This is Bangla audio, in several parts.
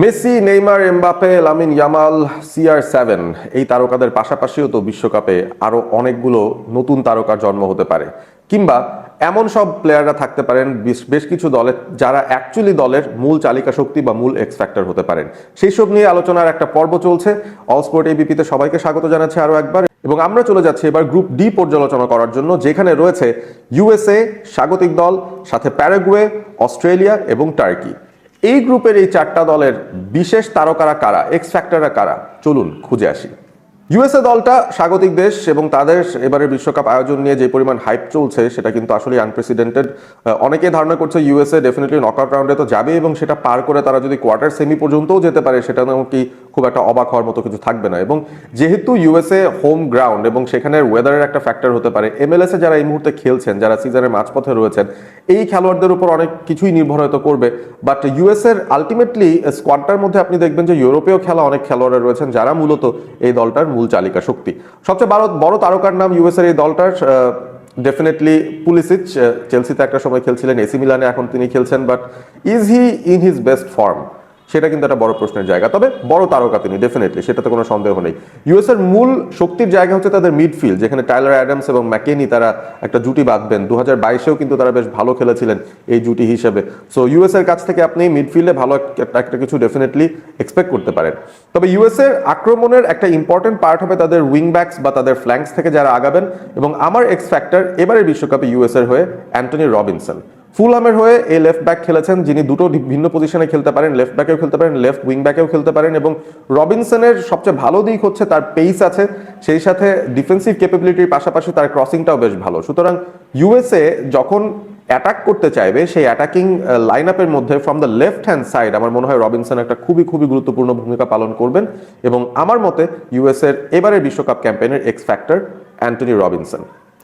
Messi, Neymar, Mbappe, Lamine Yamal, CR7 এই তারকাদের পাশাপাশিও তো বিশ্বকাপে আরো অনেকগুলো নতুন তারকার জন্ম হতে পারে, কিংবা এমন সব প্লেয়াররা থাকতে পারেন বেশ বেশ কিছু দলে যারা অ্যাকচুয়ালি দলের মূল চালিকা শক্তি বা মূল এক্স ফ্যাক্টর হতে পারেন। সেই সব নিয়ে আলোচনার একটা পর্ব চলছে। অল স্পোর্ট এবিপিতে সবাইকে স্বাগত জানাচ্ছি আরো একবার, এবং আমরা চলে যাচ্ছি এবার গ্রুপ ডি পর্যালোচনা করার জন্য, যেখানে রয়েছে ইউএসএ স্বাগতিক দল, সাথে প্যারাগুয়ে, অস্ট্রেলিয়া এবং টার্কি। এই গ্রুপের এই চারটা দলের বিশেষ তারকারা কারা, এক্স ফ্যাক্টররা কারা, চলুন খুঁজে আসি। ইউএসএ দলটা স্বাগতিক দেশ এবং তাদের এবারে বিশ্বকাপ আয়োজন নিয়ে যে পরিমাণ হাইপ চলছে সেটা কিন্তু আসলে আনপ্রেসিডেন্টেড। অনেকে ধারণা করছে ইউএসএ ডেফিনেটলি নকআউট রাউন্ডে তো যাবে এবং সেটা পার করে তারা যদি কোয়ার্টার সেমি পর্যন্তও যেতে পারে সেটা কি খুব একটা অবাক হওয়ার মতো কিছু থাকবে না। এবং যেহেতু ইউএসএ হোম গ্রাউন্ড এবং সেখানে ওয়েদারের একটা ফ্যাক্টর হতে পারে, এমএলএসে যারা এই মুহূর্তে খেলছেন, যারা সিজনের মাঝপথে রয়েছেন, এই খেলোয়াড়দের উপর অনেক কিছুই নির্ভর হয়তো করবে। বাট ইউএসএর আলটিমেটলি স্কোয়াডটার মধ্যে আপনি দেখবেন যে ইউরোপীয় খেলা অনেক খেলোয়াড়রা রয়েছেন যারা মূলত এই দলটার মূল চালিকা শক্তি। সবচেয়ে বড় তারকার নাম ইউএসএর এই দলটার ডেফিনেটলি পুলিসিচ। চেলসিতে একটা সময় খেলছিলেন, এসি মিলানে এখন তিনি খেলছেন, but is he in his best form, সেটা কিন্তু একটা বড় প্রশ্নের জায়গা। তবে বড় তারকা তিনি ডেফিনেটলি, সেটাতে কোনো সন্দেহ নেই। ইউএস এর মূল শক্তির জায়গা হচ্ছে তাদের মিডফিল্ড, যেখানে টাইলার অ্যাডামস এবং ম্যাকেনি তারা একটা জুটি বাঁধবেন। 2022-এও কিন্তু তারা বেশ ভালো খেলেছিলেন এই জুটি হিসেবে। সো ইউএস এর কাছ থেকে আপনি মিডফিল্ডে ভালো একটা কিছু ডেফিনেটলি এক্সপেক্ট করতে পারেন। তবে ইউএস এর আক্রমণের একটা ইম্পর্টেন্ট পার্ট হবে তাদের উইং ব্যাকস বা তাদের ফ্ল্যাঙ্কস থেকে যারা আগাবেন, এবং আমার এক্স ফ্যাক্টর এবারের বিশ্বকাপে ইউএস এর হয়ে অ্যান্টনি রবিনসন। ফুলহামের হয়ে এই লেফট ব্যাক খেলেছেন, যিনি দুটো ভিন্ন পজিশনে খেলতে পারেন, লেফট ব্যাকেও খেলতে পারেন, লেফট উইং ব্যাকেও খেলতে পারেন। এবং রবিনসনের সবচেয়ে ভালো দিক হচ্ছে তার পেস আছে, সেই সাথে ডিফেন্সিভ ক্যাপাবিলিটির পাশাপাশি তার ক্রসিংটাও বেশ ভালো। সুতরাং ইউএসএ যখন অ্যাটাক করতে চাইবে, সেই অ্যাটাকিং লাইন আপের মধ্যে from the left hand side আমার মনে হয় রবিনসন একটা খুবই গুরুত্বপূর্ণ ভূমিকা পালন করবেন। এবং আমার মতে ইউএসএর এবারের বিশ্বকাপ ক্যাম্পেইনের X factor Anthony Robinson.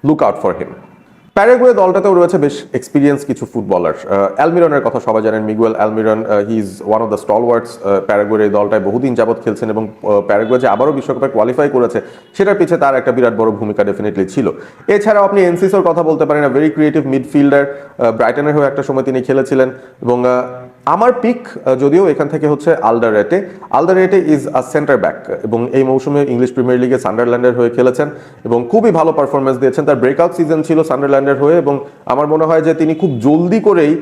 Look out for him. Paraguay দলটাতেও রয়েছে বেশ এক্সপিরিয়েন্স কিছু ফুটবলার। অ্যালমিরনের কথা সবাই জানেন, Miguel Almiron. He is one of the stalwarts. প্যারাগুয়ের এই দলটায় বহুদিন যাবৎ খেলছেন এবং প্যারাগুয়ে যে আবারও বিশ্বকাপে কোয়ালিফাই করেছে সেটার পিছিয়ে তার একটা বিরাট বড় ভূমিকা ডেফিনেটলি ছিল। এছাড়াও আপনি এনসিসোর কথা বলতে পারেন, ভেরি ক্রিয়েটিভ মিডফিল্ডার। ব্রাইটনের হয়ে একটা সময় তিনি খেলেছিলেন। এবং আমার পিক যদিও এখান থেকে হচ্ছে আলদারেটে। আলদারেটে ইজ আ সেন্টার ব্যাক এবং এই মৌসুমে ইংলিশ প্রিমিয়ার লিগে সান্ডারল্যান্ডের হয়ে খেলেছেন এবং খুবই ভালো পারফরমেন্স দিয়েছেন। তার ব্রেকআউট সিজন ছিল সান্ডারল্যান্ডের হয়ে এবং আমার মনে হয় যে তিনি খুব জলদি করেই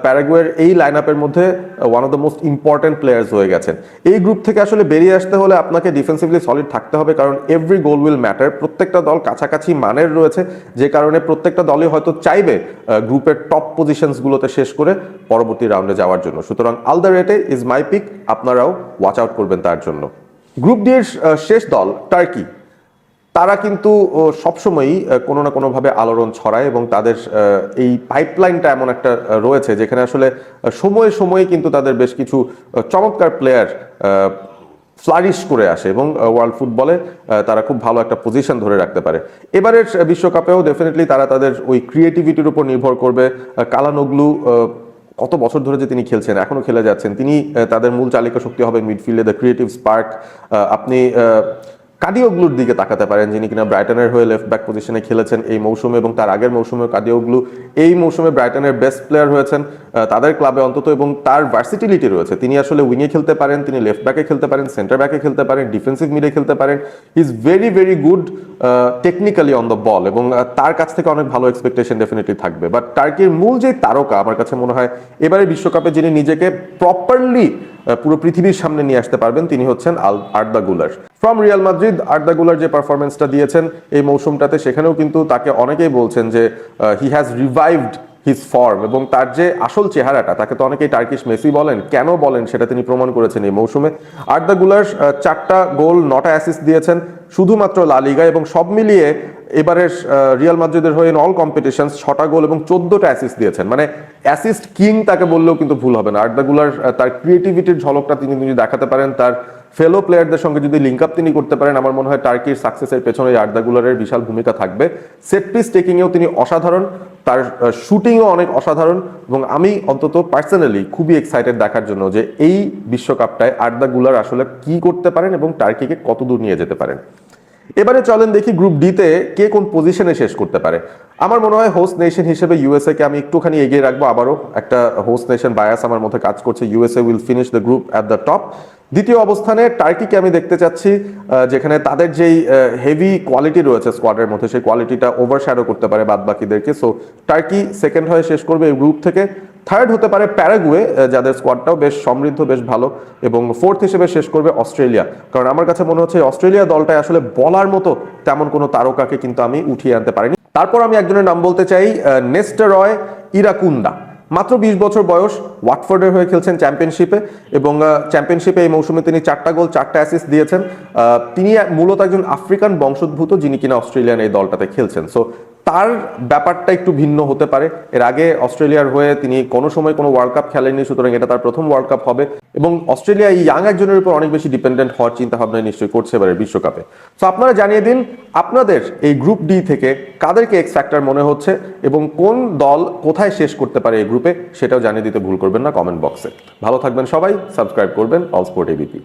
প্যারাগুয়ের এই লাইন আপের মধ্যে one of the most important players হয়ে গেছেন। এই গ্রুপ থেকে আসলে বেরিয়ে আসতে হলে আপনাকে ডিফেন্সিভলি সলিড থাকতে হবে, কারণ এভরি গোল উইল ম্যাটার। প্রত্যেকটা দল কাছাকাছি মানের রয়েছে, যে কারণে প্রত্যেকটা দলই হয়তো চাইবে গ্রুপের টপ পজিশনসগুলোতে শেষ করে পরবর্তী রাউন্ডে যাওয়ার জন্য। সুতরাং আলদারেটে ইজ মাই পিক, আপনারাও ওয়াচ আউট করবেন তার জন্য। গ্রুপ ডি এর শেষ দল টার্কি। তারা কিন্তু সবসময়ই কোনো না কোনোভাবে আলোড়ন ছড়ায় এবং তাদের এই পাইপলাইনটা এমন একটা রয়েছে যেখানে আসলে সময়ে সময়ে কিন্তু তাদের বেশ কিছু চমৎকার প্লেয়ার ফ্লারিশ করে আসে এবং ওয়ার্ল্ড ফুটবলে তারা খুব ভালো একটা পজিশন ধরে রাখতে পারে। এবারের বিশ্বকাপেও ডেফিনেটলি তারা তাদের ওই ক্রিয়েটিভিটির উপর নির্ভর করবে। কালানোগলু কত বছর ধরে যে তিনি খেলছেন, এখনো খেলে যাচ্ছেন, তিনি তাদের মূল চালিকা শক্তি হবে মিডফিল্ডে, দ্য ক্রিয়েটিভ স্পার্ক। আপনি কাদিওগ্লুর দিকে তাকাতে পারেন, যিনি কিনা ব্রাইটনের হয়ে লেফট ব্যাক পজিশনে খেলেছেন এই মৌসুমে এবং তার আগের মৌসুমে। কাদিওগ্লু এই মৌসুমে ব্রাইটনের বেস্ট প্লেয়ার হয়েছেন তাদের ক্লাবে অন্তত, এবং তার ভার্সিটিলিটি রয়েছে। তিনি আসলে উইংয়ে খেলতে পারেন, তিনি লেফট ব্যাকে খেলতে পারেন, সেন্টার ব্যাকে খেলতে পারেন, ডিফেন্সিভ মিডে খেলতে পারেন। He is very good technically on the ball এবং তার কাছ থেকে অনেক ভালো এক্সপেকটেশন ডেফিনেটলি থাকবে। বাট টার্কির মূল যে তারকা আমার কাছে মনে হয় এবারে বিশ্বকাপে যিনি নিজেকে প্রপারলি পুরো পৃথিবীর সামনে নিয়ে আসতে পারবেন তিনি হচ্ছেন আর্দা গুলার ফ্রম রিয়াল মাদ্রিদ। আর্দা গুলার যে পারফরমেন্সটা দিয়েছেন এই মৌসুমটাতে, সেখানেও কিন্তু তাকে অনেকেই বলছেন যে he has revived his form এবং তার যে আসল চেহারাটা, তাকে তো অনেকেই টার্কিশ মেসি বলেন, কেন বলেন সেটা তিনি প্রমাণ করেছেন এই মৌসুমে। আর্দা গুলার 4টা গোল 9টা অ্যাসিস্ট দিয়েছেন শুধুমাত্র লা লিগা, এবং সব মিলিয়ে এবারের রিয়াল মাদ্রিদের হয়ে ইন অল কম্পিটিশনস 6টা গোল এবং 14টা অ্যাসিস্ট দিয়েছেন। মানে অ্যাসিস্ট কিং তাকে বললেও কিন্তু ভুল হবে না। আর্দা গুলার তার ক্রিয়েটিভিটির ঝলকটা তিনি দেখাতে পারেন, তার ফেলো প্লেয়ারদের সঙ্গে যদি লিঙ্ক আপ তিনি করতে পারেন, আমার মনে হয় টার্কির সাকসেসের পেছনে আর্দা গুলারের বিশাল ভূমিকা থাকবে। সেট পিস টেকিংয়েও তিনি অসাধারণ, তার শুটিংও অনেক অসাধারণ, এবং আমি অন্তত পার্সোনালি খুবই এক্সাইটেড দেখার জন্য যে এই বিশ্বকাপটায় আর্দা গুলার আসলে কি করতে পারেন এবং টার্কিকে কত দূর নিয়ে যেতে পারেন। এবারে চলেন দেখি গ্রুপ ডিতে কে কোন পজিশনে শেষ করতে পারে। আমার মনে হয় হোস্ট নেশন হিসেবে ইউএসএ কে আমি একটুখানি এগিয়ে রাখবো, আবারও একটা হোস্ট নেশন বায়াস আমার মধ্যে কাজ করছে। USA will finish the group at the top. দ্বিতীয় অবস্থানে টার্কিকে আমি দেখতে চাচ্ছি, যেখানে তাদের যেই হেভি কোয়ালিটি রয়েছে স্কোয়াডের মধ্যে, সেই কোয়ালিটিটা ওভারশ্যাডো করতে পারে বাদ বাকিদেরকে। সো টার্কি সেকেন্ড হয়ে শেষ করবে এই গ্রুপ থেকে। থার্ড হতে পারে প্যারাগুয়ে, যাদের স্কোয়াডটাও বেশ সমৃদ্ধ, বেশ ভালো। এবং ফোর্থ হিসেবে শেষ করবে অস্ট্রেলিয়া, কারণ আমার কাছে মনে হচ্ছে অস্ট্রেলিয়া দলটায় আসলে বলার মতো তেমন কোনো তারকাকে কিন্তু আমি উঠিয়ে আনতে পারিনি। তারপর আমি একজনের নাম বলতে চাই, নেস্টারয় ইরাকুন্দা। মাত্র 20 বছর বয়স, ওয়াটফোর্ডের হয়ে খেলছেন চ্যাম্পিয়নশিপে, এবং চ্যাম্পিয়নশিপে এই মৌসুমে তিনি 4টা গোল 4টা অ্যাসিস্ট দিয়েছেন। তিনি মূলত একজন আফ্রিকান বংশোদ্ভূত, যিনি কিনা অস্ট্রেলিয়ান এই দলটাতে খেলছেন। সো তার ব্যাপারটা একটু ভিন্ন হতে পারে। এর আগে অস্ট্রেলিয়ার হয়ে তিনি কোনো সময় কোনো ওয়ার্ল্ড কাপ খেলেননি, সুতরাং এটা তার প্রথম ওয়ার্ল্ড কাপ হবে। এবং অস্ট্রেলিয়া এই ইয়াং একজনের উপর অনেক বেশি ডিপেন্ডেন্ট হওয়ার চিন্তা ভাবনা নিশ্চয়ই করছে এবারের বিশ্বকাপে। সো আপনারা জানিয়ে দিন আপনাদের এই গ্রুপ ডি থেকে কাদেরকে এক্স ফ্যাক্টর মনে হচ্ছে, এবং কোন দল কোথায় শেষ করতে পারে এই গ্রুপে, সেটাও জানিয়ে দিতে ভুল করবেন না কমেন্ট বক্সে। ভালো থাকবেন সবাই, সাবস্ক্রাইব করবেন অল স্পোর্ট এবিপি।